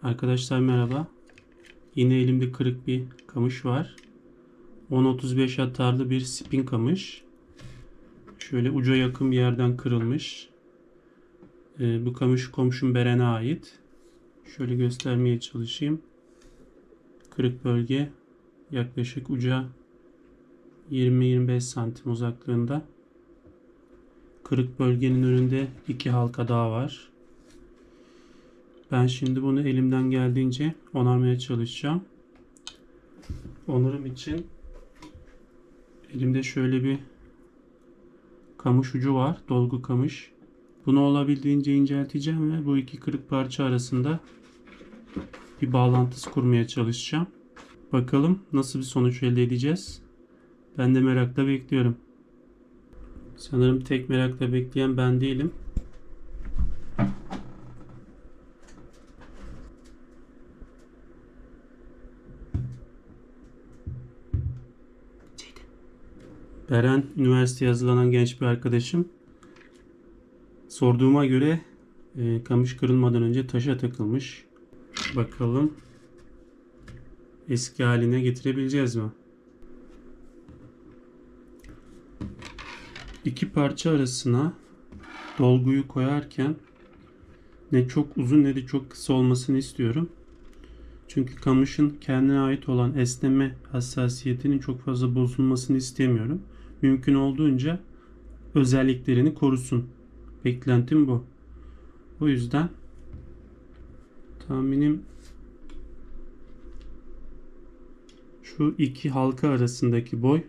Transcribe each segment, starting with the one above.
Arkadaşlar merhaba. Yine elimde kırık bir kamış var. 10-35 atarlı bir spin kamış. Şöyle uca yakın bir yerden kırılmış. Bu kamış komşum Beren'e ait. Şöyle göstermeye çalışayım. Kırık bölge yaklaşık uca 20-25 santim uzaklığında. Kırık bölgenin önünde 2 halka daha var. Ben şimdi bunu elimden geldiğince onarmaya çalışacağım. Onarım için elimde şöyle bir kamış ucu var. Dolgu kamış. Bunu olabildiğince incelteceğim ve bu iki kırık parça arasında bir bağlantısı kurmaya çalışacağım. Bakalım nasıl bir sonuç elde edeceğiz. Ben de merakla bekliyorum. Sanırım tek merakla bekleyen ben değilim. Beren üniversiteye hazırlanan genç bir arkadaşım. Sorduğuma göre kamış kırılmadan önce taşa takılmış. Bakalım eski haline getirebileceğiz mi? İki parça arasına dolguyu koyarken ne çok uzun ne de çok kısa olmasını istiyorum. Çünkü kamışın kendine ait olan esneme hassasiyetinin çok fazla bozulmasını istemiyorum. Mümkün olduğunca özelliklerini korusun. Beklentim bu. O yüzden tahminim şu iki halka arasındaki boy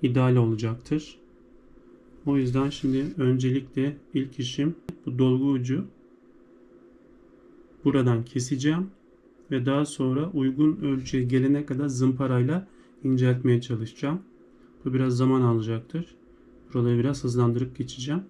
ideal olacaktır. O yüzden şimdi öncelikle ilk işim bu dolgu ucu buradan keseceğim ve daha sonra uygun ölçüye gelene kadar zımparayla inceltmeye çalışacağım. Bu biraz zaman alacaktır. Buraları biraz hızlandırıp geçeceğim.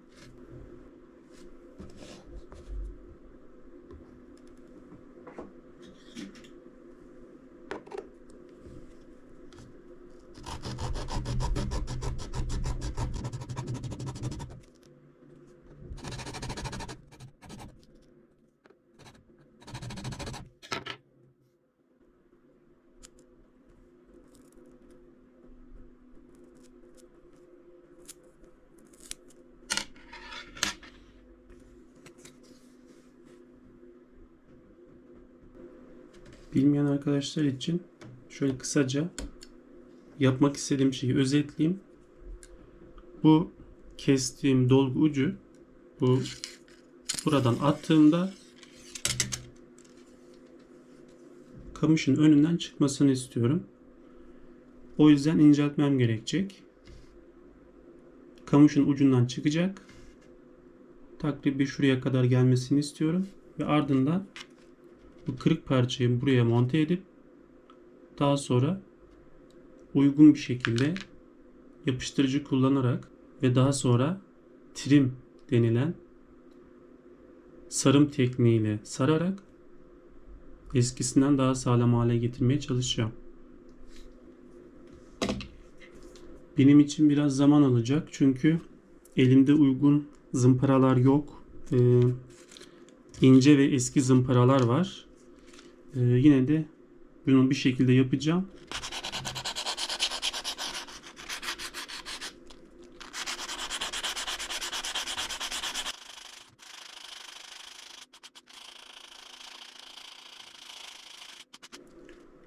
Bilmeyen arkadaşlar için şöyle kısaca yapmak istediğim şeyi özetleyeyim. Bu kestiğim dolgu ucu buradan attığımda kamışın önünden çıkmasını istiyorum. O yüzden inceltmem gerekecek. Kamışın ucundan çıkacak. Takribi şuraya kadar gelmesini istiyorum. Ve ardından bu kırık parçayı buraya monte edip daha sonra uygun bir şekilde yapıştırıcı kullanarak ve daha sonra trim denilen sarım tekniğiyle sararak eskisinden daha sağlam hale getirmeye çalışacağım. Benim için biraz zaman alacak çünkü elimde uygun zımparalar yok. İnce ve eski zımparalar var. Yine de bunu bir şekilde yapacağım.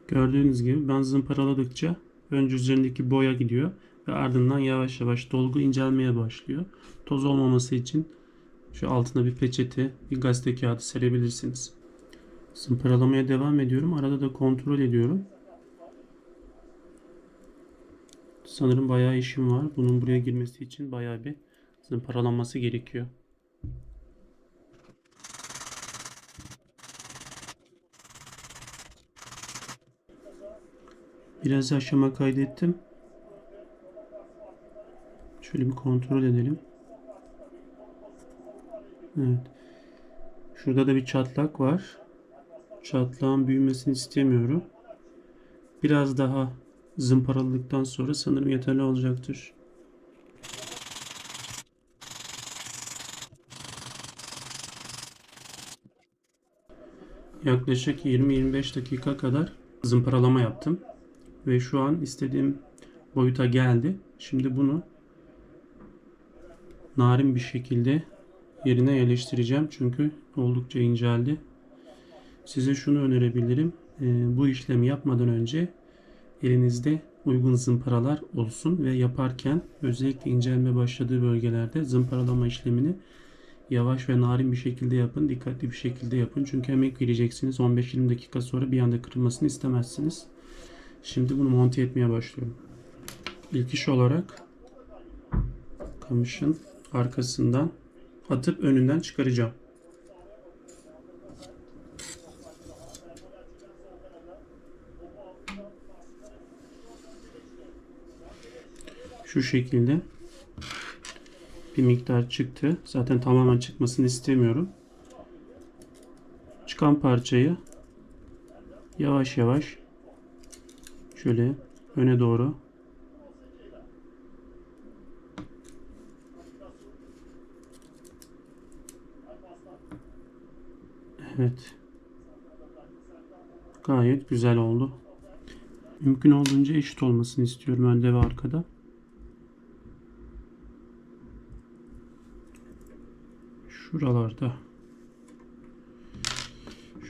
Gördüğünüz gibi ben zımparaladıkça önce üzerindeki boya gidiyor ve ardından yavaş yavaş dolgu incelmeye başlıyor. Toz olmaması için şu altına bir peçete, bir gazete kağıdı serebilirsiniz. Zımparalamaya devam ediyorum. Arada da kontrol ediyorum. Sanırım bayağı işim var. Bunun buraya girmesi için bayağı bir zımparalanması gerekiyor. Biraz aşama kaydettim. Şöyle bir kontrol edelim. Evet. Şurada da bir çatlak var. Çatlağın büyümesini istemiyorum. Biraz daha zımparaladıktan sonra sanırım yeterli olacaktır. Yaklaşık 20-25 dakika kadar zımparalama yaptım. Ve şu an istediğim boyuta geldi. Şimdi bunu narin bir şekilde yerine yerleştireceğim. Çünkü oldukça inceldi. Size şunu önerebilirim. Bu işlemi yapmadan önce elinizde uygun zımparalar olsun ve yaparken özellikle incelme başladığı bölgelerde zımparalama işlemini yavaş ve narin bir şekilde yapın. Dikkatli bir şekilde yapın. Çünkü emek vereceksiniz. 15-20 dakika sonra bir anda kırılmasını istemezsiniz. Şimdi bunu monte etmeye başlıyorum. İlk iş olarak kamışın arkasından atıp önünden çıkaracağım. Şu şekilde bir miktar çıktı. Zaten tamamen çıkmasını istemiyorum. Çıkan parçayı yavaş yavaş şöyle öne doğru evet, gayet güzel oldu. Mümkün olduğunca eşit olmasını istiyorum önde ve arkada. Şuralarda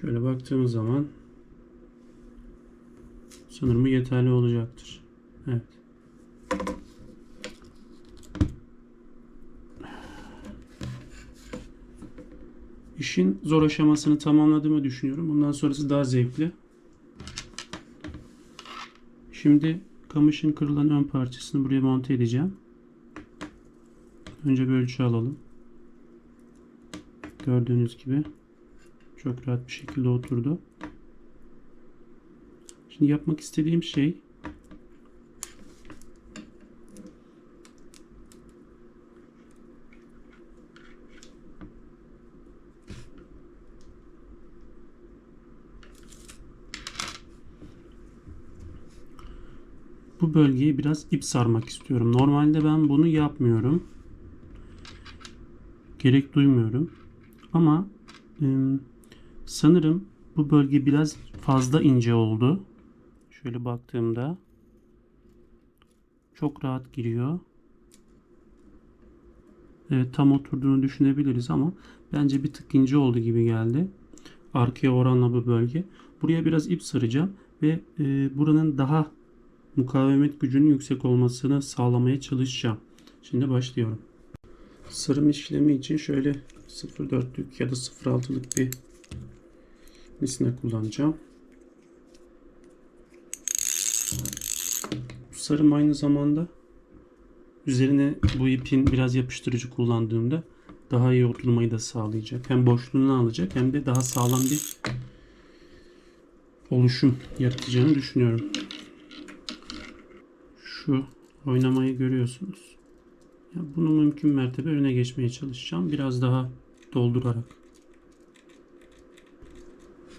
şöyle baktığımız zaman sanırım yeterli olacaktır. Evet. İşin zor aşamasını tamamladığımı düşünüyorum. Bundan sonrası daha zevkli. Şimdi kamışın kırılan ön parçasını buraya monte edeceğim. Önce bir ölçü alalım. Gördüğünüz gibi çok rahat bir şekilde oturdu. Şimdi yapmak istediğim şey bu bölgeye biraz ip sarmak istiyorum. Normalde ben bunu yapmıyorum. Gerek duymuyorum. Ama sanırım bu bölge biraz fazla ince oldu. Şöyle baktığımda çok rahat giriyor. Evet, tam oturduğunu düşünebiliriz ama bence bir tık ince oldu gibi geldi. Arkaya oranla bu bölge. Buraya biraz ip saracağım ve buranın daha mukavemet gücünün yüksek olmasını sağlamaya çalışacağım. Şimdi başlıyorum. Sarım işlemi için şöyle 0,4'lük ya da 0,6'lık bir misina kullanacağım. Sarım aynı zamanda üzerine bu ipin biraz yapıştırıcı kullandığımda daha iyi oturmayı da sağlayacak. Hem boşluğunu alacak hem de daha sağlam bir oluşum yaratacağını düşünüyorum. Şu oynamayı görüyorsunuz. Ya bunu mümkün mertebe öne geçmeye çalışacağım. Biraz daha doldurarak.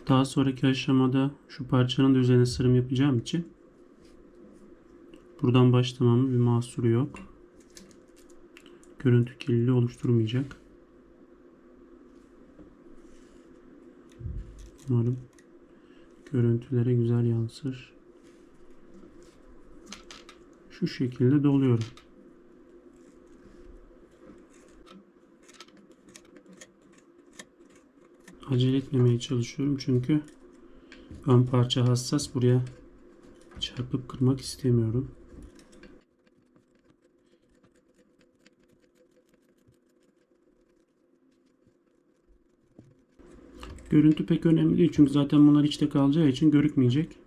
Daha sonraki aşamada şu parçanın da üzerine sırım yapacağım için buradan başlamamın bir mahsuru yok. Görüntü kirliliği oluşturmayacak. Umarım görüntülere güzel yansır. Şu şekilde doluyorum. Acele etmemeye çalışıyorum çünkü ön parça hassas, buraya çarpıp kırmak istemiyorum. Görüntü pek önemli değil çünkü zaten bunlar içte kalacağı için görükmeyecek.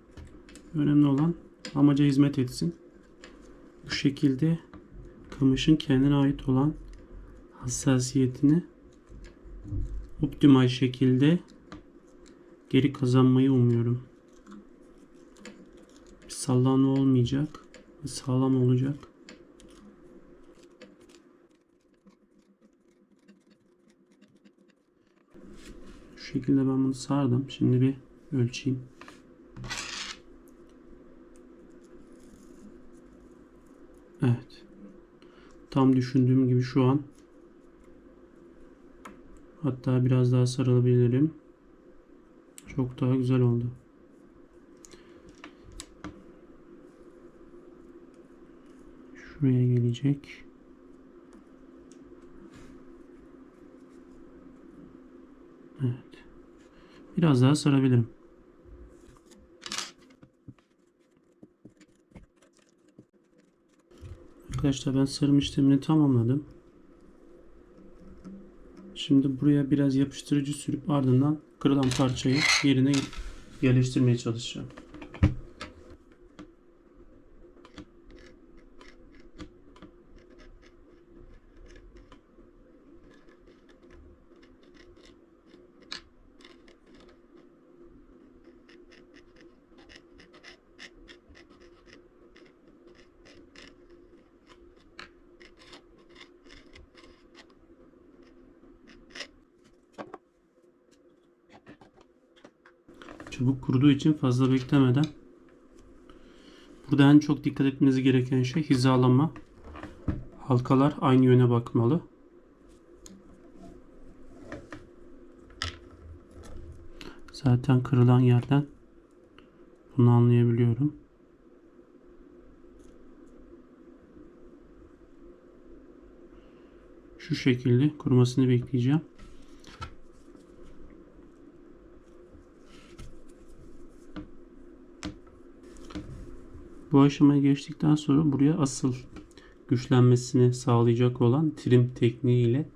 Önemli olan amaca hizmet etsin. Bu şekilde kamışın kendine ait olan hassasiyetini optimal şekilde geri kazanmayı umuyorum. Bir sallanma olmayacak. Sağlam olacak. Şu şekilde ben bunu sardım. Şimdi bir ölçeyim. Evet. Tam düşündüğüm gibi şu an. Hatta biraz daha sarılabilirim. Çok daha güzel oldu. Şuraya gelecek. Evet. Biraz daha sarabilirim. Arkadaşlar ben sarım işlemini tamamladım. Şimdi buraya biraz yapıştırıcı sürüp ardından kırılan parçayı yerine yerleştirmeye çalışacağım. Çubuk kuruduğu için fazla beklemeden, burada en çok dikkat etmeniz gereken şey hizalama. Halkalar aynı yöne bakmalı. Zaten kırılan yerden bunu anlayabiliyorum. Şu şekilde kurumasını bekleyeceğim. Bu aşamaya geçtikten sonra buraya asıl güçlenmesini sağlayacak olan trim tekniği ile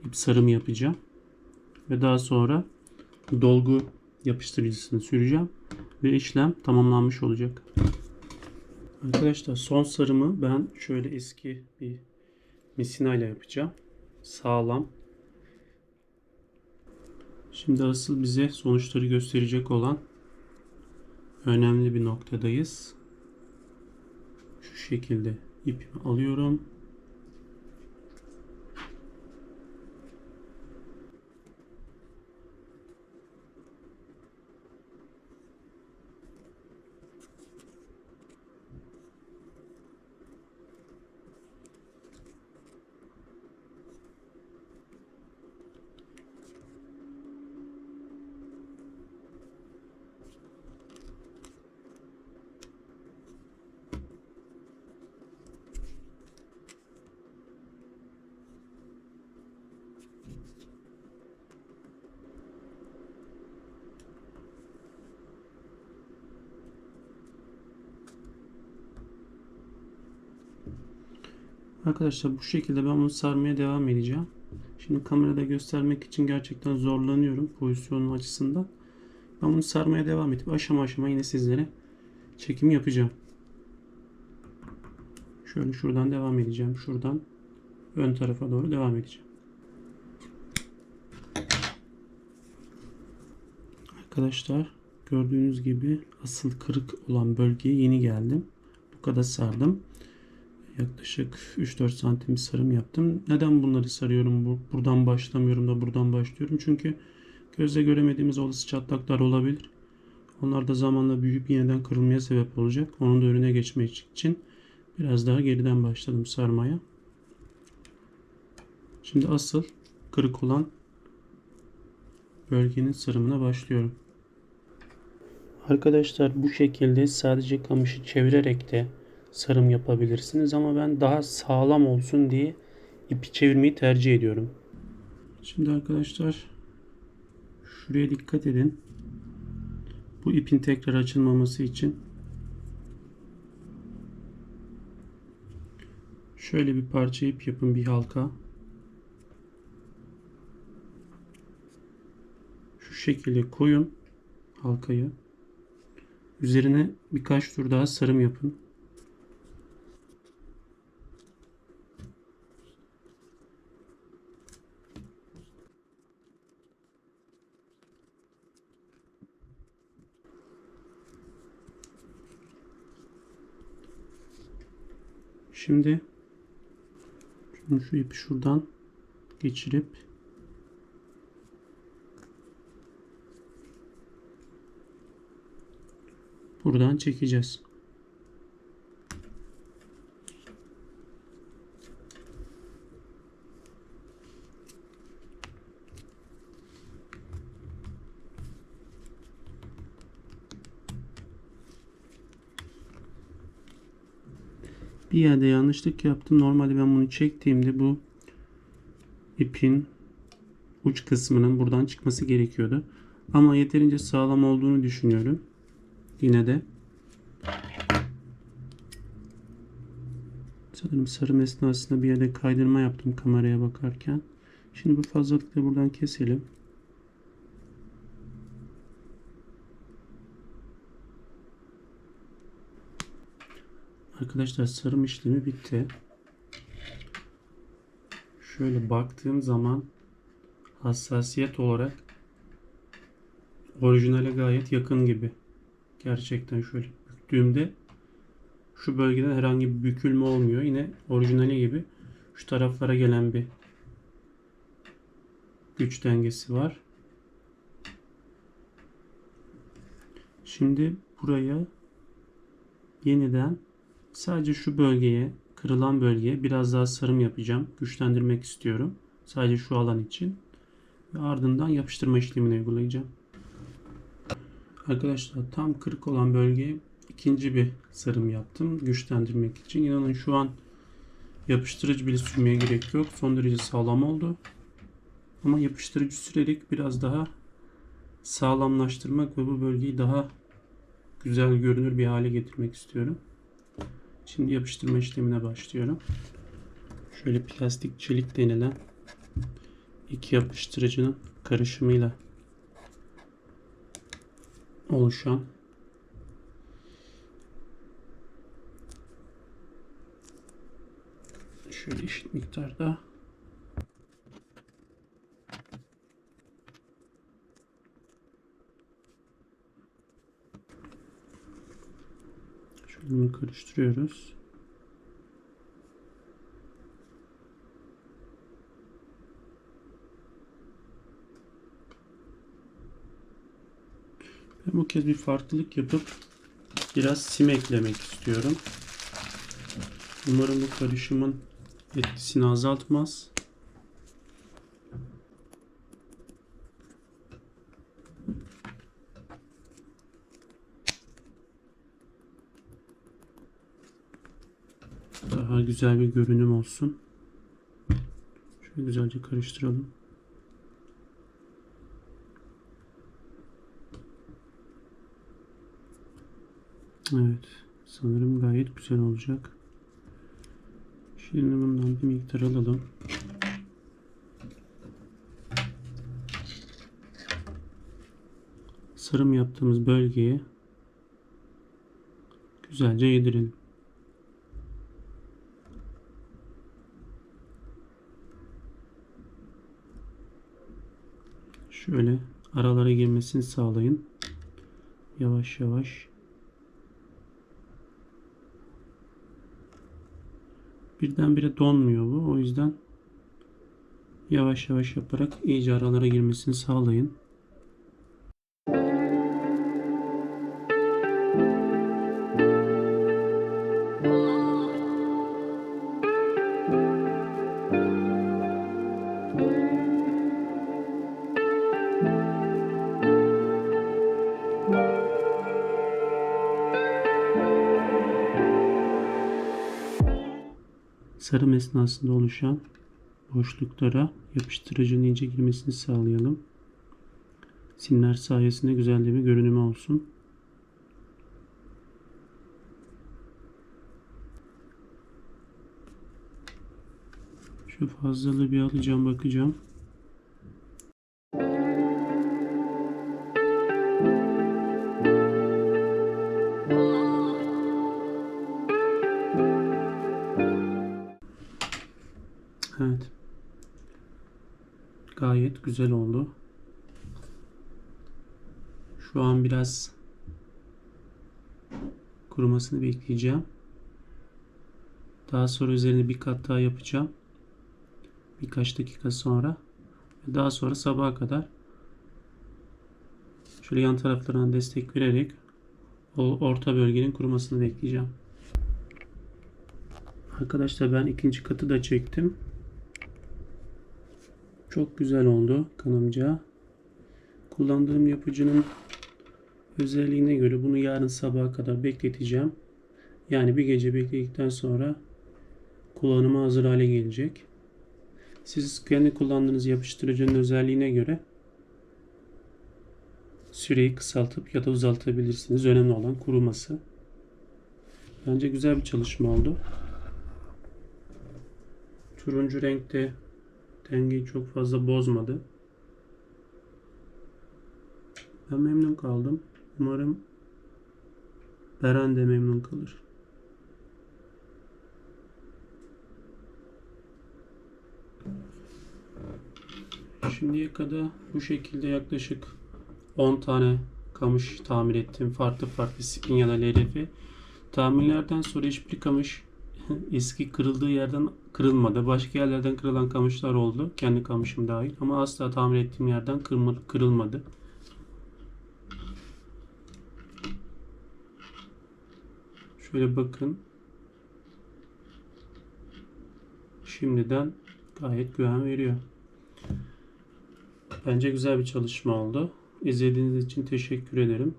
ip sarımı yapacağım. Ve daha sonra dolgu yapıştırıcısını süreceğim. Ve işlem tamamlanmış olacak. Arkadaşlar son sarımı ben şöyle eski bir misina ile yapacağım. Sağlam. Şimdi asıl bize sonuçları gösterecek olan önemli bir noktadayız. Şu şekilde ipimi alıyorum. Arkadaşlar bu şekilde ben bunu sarmaya devam edeceğim. Şimdi kamerada göstermek için gerçekten zorlanıyorum pozisyonun açısından. Ben bunu sarmaya devam edip aşama aşama yine sizlere çekim yapacağım. Şöyle şuradan devam edeceğim. Şuradan ön tarafa doğru devam edeceğim. Arkadaşlar gördüğünüz gibi asıl kırık olan bölgeye yeni geldim. Bu kadar sardım. Yaklaşık 3-4 santim sarım yaptım. Neden bunları sarıyorum? Buradan başlamıyorum da buradan başlıyorum. Çünkü gözle göremediğimiz olası çatlaklar olabilir. Onlar da zamanla büyüyüp yeniden kırılmaya sebep olacak. Onun da önüne geçmek için biraz daha geriden başladım sarmaya. Şimdi asıl kırık olan bölgenin sarımına başlıyorum. Arkadaşlar bu şekilde sadece kamışı çevirerek de sarım yapabilirsiniz ama ben daha sağlam olsun diye ipi çevirmeyi tercih ediyorum. Şimdi arkadaşlar şuraya dikkat edin. Bu ipin tekrar açılmaması için şöyle bir parça ip yapın, bir halka. Şu şekilde koyun halkayı. Üzerine birkaç tur daha sarım yapın. Şimdi şu ipi şuradan geçirip buradan çekeceğiz. Bir yerde yanlışlık yaptım. Normalde ben bunu çektiğimde bu ipin uç kısmının buradan çıkması gerekiyordu. Ama yeterince sağlam olduğunu düşünüyorum. Yine de sanırım sarım esnasında bir yerde kaydırma yaptım kameraya bakarken. Şimdi bu fazlalıkları buradan keselim. Arkadaşlar sarım işlemi bitti. Şöyle baktığım zaman hassasiyet olarak orijinale gayet yakın gibi. Gerçekten şöyle büktüğümde şu bölgeden herhangi bir bükülme olmuyor. Yine orijinali gibi şu taraflara gelen bir güç dengesi var. Şimdi buraya yeniden sadece şu bölgeye, kırılan bölgeye biraz daha sarım yapacağım. Güçlendirmek istiyorum. Sadece şu alan için. Ve ardından yapıştırma işlemini uygulayacağım. Arkadaşlar tam kırık olan bölgeye ikinci bir sarım yaptım. Güçlendirmek için. İnanın şu an yapıştırıcı bile sürmeye gerek yok. Son derece sağlam oldu. Ama yapıştırıcı sürerek biraz daha sağlamlaştırmak ve bu bölgeyi daha güzel görünür bir hale getirmek istiyorum. Şimdi yapıştırma işlemine başlıyorum. Şöyle plastik çelik denilen iki yapıştırıcının karışımıyla oluşan şöyle eşit miktarda şöyle bunu karıştırıyoruz. Ben bu kez bir farklılık yapıp biraz sim eklemek istiyorum. Umarım bu karışımın etkisini azaltmaz. Daha güzel bir görünüm olsun. Şöyle güzelce karıştıralım. Evet. Sanırım gayet güzel olacak. Şimdi bundan bir miktar alalım. Sarım yaptığımız bölgeye güzelce yedirelim. Şöyle aralara girmesini sağlayın. Yavaş yavaş. Birdenbire donmuyor bu. O yüzden yavaş yavaş yaparak iyice aralara girmesini sağlayın. Sarım esnasında oluşan boşluklara yapıştırıcının iyice girmesini sağlayalım. Simler sayesinde güzel de bir görünümü olsun. Şu fazlalığı bir alacağım, bakacağım. Evet. Gayet güzel oldu. Şu an biraz kurumasını bekleyeceğim. Daha sonra üzerine bir kat daha yapacağım. Birkaç dakika sonra. Daha sonra sabaha kadar şöyle yan taraflarına destek vererek o orta bölgenin kurumasını bekleyeceğim. Arkadaşlar ben ikinci katı da çektim. Çok güzel oldu kanımca. Kullandığım yapıcının özelliğine göre bunu yarın sabaha kadar bekleteceğim. Yani bir gece bekledikten sonra kullanıma hazır hale gelecek. Siz kendi kullandığınız yapıştırıcının özelliğine göre süreyi kısaltıp ya da uzaltabilirsiniz. Önemli olan kuruması. Bence güzel bir çalışma oldu. Turuncu renkte dengeyi çok fazla bozmadı. Ben memnun kaldım. Umarım Beren de memnun kalır. Şimdiye kadar bu şekilde yaklaşık 10 tane kamış tamir ettim. Farklı farklı spin ya da LRF. Tamirlerden sonra hiçbir kamış eski kırıldığı yerden kırılmadı. Başka yerlerden kırılan kamışlar oldu. Kendi kamışım dahil. Ama asla tamir ettiğim yerden kırılmadı. Şöyle bakın. Şimdiden gayet güven veriyor. Bence güzel bir çalışma oldu. İzlediğiniz için teşekkür ederim.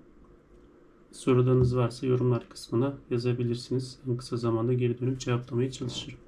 Sorularınız varsa yorumlar kısmına yazabilirsiniz. En kısa zamanda geri dönüp cevaplamaya çalışırım.